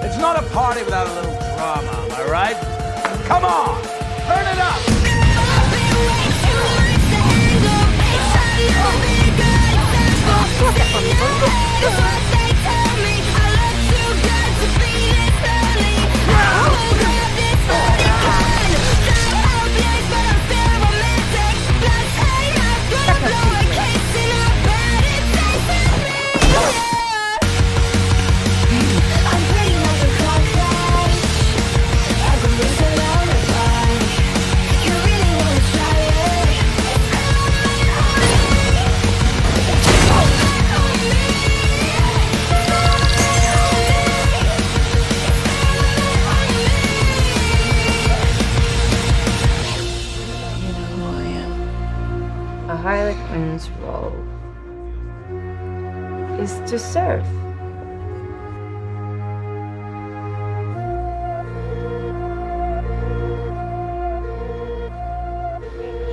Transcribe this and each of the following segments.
It's not a party without a little drama, am I right? Come on, turn it up! A Harley Quinn's role is to serve.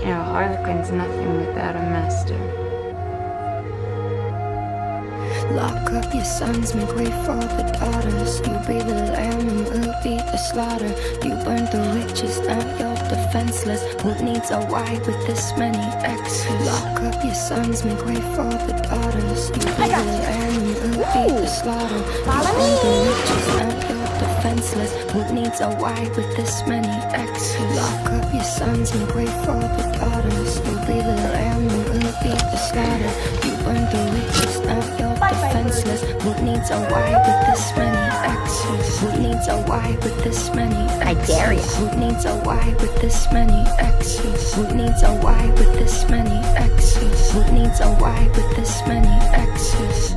You know, Harley Quinn's nothing without a master. Lock up your sons, make way for the daughters. You be the lamb and we'll be the slaughter. You burn the witches, now you're defenseless. Who needs a wife with this many exes? Lock up your sons, make way for the daughters. You be the lamb and we'll be the slaughter. You burn the witches, now you're defenseless. Who needs a wife with this many exes? Lock up your sons, make way for the daughters. You be the lamb and we'll be the slaughter. You burn the witches, now you're defenseless. Who needs a wife with this many exes? Who needs a wife with this many exes? I dare ya. Who needs a wife with this many exes? Who needs a wife with this many exes? Who needs a wife with this many exes?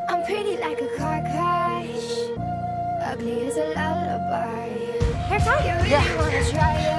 I'm pretty like a car crash, ugly as a lullaby. Here's how. You really wanna try it?